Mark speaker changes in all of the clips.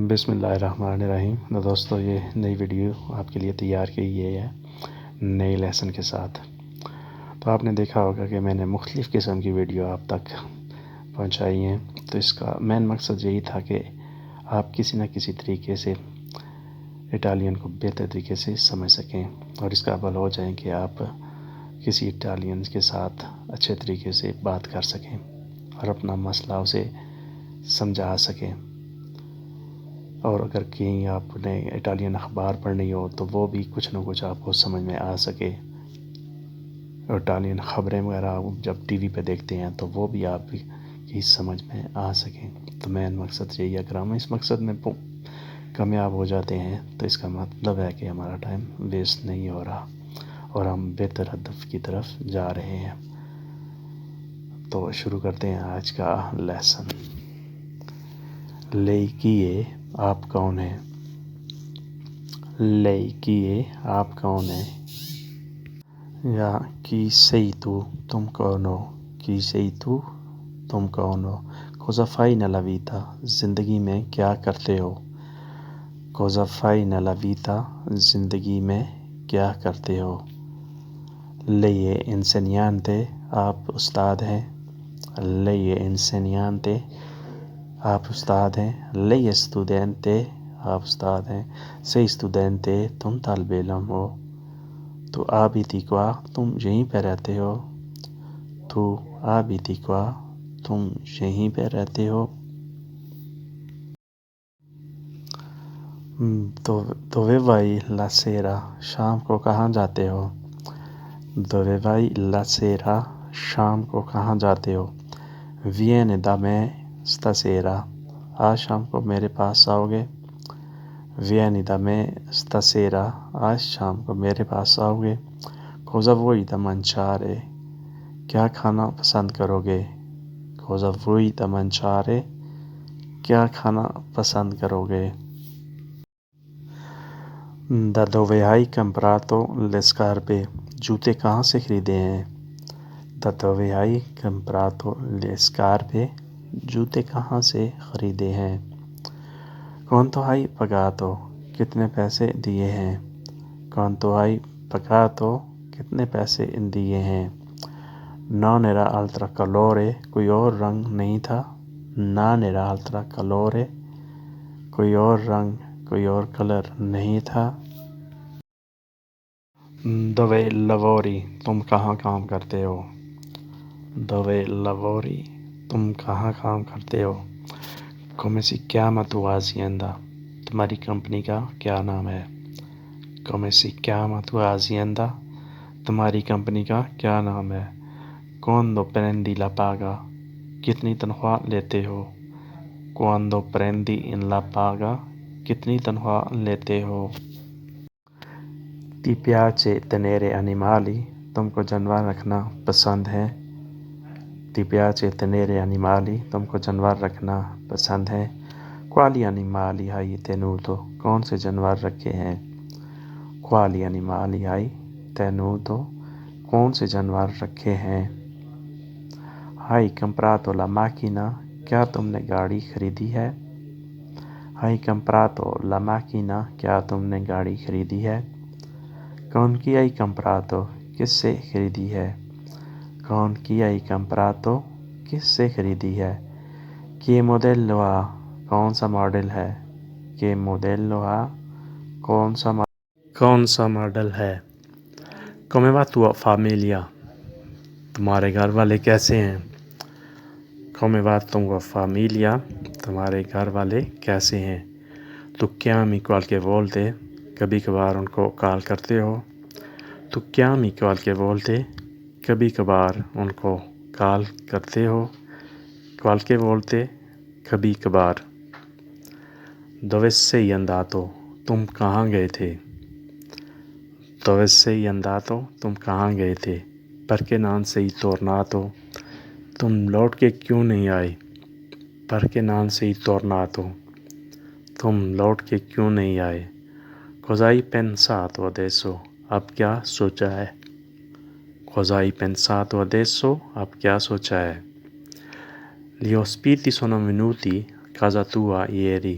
Speaker 1: بسم اللہ الرحمن الرحیم۔ دوستو، یہ نئی ویڈیو آپ کے لیے تیار کی گئی ہے نئی لیسن کے ساتھ۔ تو آپ نے دیکھا ہوگا کہ میں نے مختلف قسم کی ویڈیو آپ تک پہنچائی ہیں، تو اس کا مین مقصد یہی تھا کہ آپ کسی نہ کسی طریقے سے اٹالین کو بہتر طریقے سے سمجھ سکیں اور اس قابل ہو جائیں کہ آپ کسی اٹالین کے ساتھ اچھے طریقے سے بات کر سکیں اور اپنا مسئلہ اسے سمجھا سکیں۔ اور اگر کہیں آپ نے اٹالین اخبار پڑھنی ہو تو وہ بھی کچھ نہ کچھ آپ کو سمجھ میں آ سکے۔ اٹالین خبریں وغیرہ جب ٹی وی پہ دیکھتے ہیں تو وہ بھی آپ کی سمجھ میں آ سکیں۔ تو مین مقصد یہی ہے، اگر ہم اس مقصد میں کامیاب ہو جاتے ہیں تو اس کا مطلب ہے کہ ہمارا ٹائم ویسٹ نہیں ہو رہا اور ہم بہتر ہدف کی طرف جا رہے ہیں۔ تو شروع کرتے ہیں آج کا لیسن۔ لei chi è؟ آپ کون ہیں؟ lei chi è؟ آپ کون ہیں؟ یا chi sei tu؟ تم کون ہو؟ chi sei tu؟ تم کون ہو؟ cosa fai nella vita؟ زندگی میں کیا کرتے ہو؟ cosa fai nella vita؟ زندگی میں کیا کرتے ہو؟ lei è insegnante؟ آپ استاد ہیں؟ lei è insegnante؟ آپ استاد ہیں؟ lei è studente؟ آپ استاد ہیں؟ sei studente؟ تم طالب علم ہو؟ تو abiti qua؟ تم یہیں پہ رہتے ہو؟ تو abiti qua؟ تم یہیں پہ رہتے ہو؟ dove vai la sera؟ شام کو کہاں جاتے ہو؟ dove vai la sera؟ شام کو کہاں جاتے ہو؟ vieni da me stasera؟ آج شام کو میرے پاس آؤ گے؟ vieni da me stasera؟ آج شام کو میرے پاس آؤ گے؟ cosa vuoi da mangiare؟ کیا کھانا پسند کرو گے؟ cosa vuoi da mangiare؟ کیا کھانا پسند کرو گے؟ da dove hai comprato le scarpe؟ جوتے کہاں سے خریدے ہیں؟ da dove hai comprato le scarpe؟ جوتے کہاں سے خریدے ہیں؟ quanto hai pagato؟ کتنے پیسے دیے ہیں؟ quanto hai pagato؟ کتنے پیسے دیے ہیں؟ non era altra colore؟ کوئی اور رنگ نہیں تھا؟ non era altra colore؟ کوئی اور رنگ، کوئی اور کلر نہیں تھا؟ dove lavori؟ تم کہاں کام کرتے ہو؟ dove lavori؟ تم کہاں کام کرتے ہو؟ come si chiama tua azienda؟ تمہاری کمپنی کا کیا نام ہے؟ come si chiama tua azienda؟ تمہاری کمپنی کا کیا نام ہے؟ quando prendi la paga؟ کتنی تنخواہ لیتے ہو؟ quando prendi la paga؟ کتنی تنخواہ لیتے ہو؟ ti piace tenere animali؟ تم کو جانور رکھنا پسند ہے؟ ti piace tenere animali؟ تم کو جانور رکھنا پسند ہے؟ quali animali hai tenuto؟ کون سے جانور رکھے ہیں؟ quali animali hai tenuto؟ کون سے جانور رکھے ہیں؟ hai comprato la macchina؟ کیا تم نے گاڑی خریدی ہے؟ hai comprato la macchina؟ کیا تم نے گاڑی خریدی ہے؟ con chi hai comprato؟ کس سے خریدی ہے؟ con chi hai comprato؟ کس سے خریدی ہے؟ che modello ha؟ کون سا ماڈل ہے؟ che modello ha؟ کون سا ماڈل ہے؟ come va tua famiglia؟ تمہارے گھر والے کیسے ہیں؟ come va tua famiglia؟ تمہارے گھر والے کیسے ہیں؟ tu chiami qualche volte؟ کبھی کبھار ان کو کال کرتے ہو؟ tu chiami qualche volte؟ کبھی کبھار ان کو کال کرتے ہو؟ qualche volte؟ کبھی کبھار۔ dove sei andato؟ تم کہاں گئے تھے؟ dove sei andato؟ تم کہاں گئے تھے؟ perché non sei tornato؟ تم لوٹ کے کیوں نہیں آئے؟ perché non sei tornato؟ تم لوٹ کے کیوں نہیں آئے؟ cosa hai pensato adesso؟ اب کیا سوچا ہے؟ cosa hai pensato adesso؟ اب کیا سوچا ہے؟ gli ospiti sono venuti a casa tua ieri؟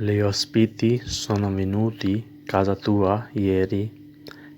Speaker 1: Gli ospiti sono venuti casa tua ieri.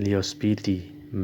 Speaker 1: Gli ospiti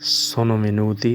Speaker 1: Sono venuti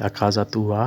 Speaker 1: a casa tua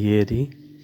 Speaker 1: ieri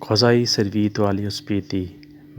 Speaker 1: Cosa hai servito agli ospiti?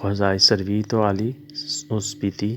Speaker 1: Cosa hai servito agli ospiti?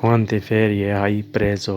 Speaker 1: Quante ferie hai preso?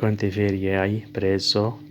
Speaker 1: Quante ferie hai preso?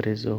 Speaker 1: preso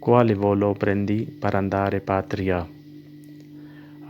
Speaker 1: Quale volo prendi per andare patria?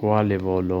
Speaker 1: Quale volo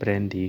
Speaker 1: prendi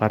Speaker 1: per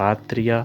Speaker 1: patria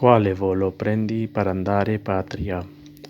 Speaker 1: Quale volo prendi per andare patria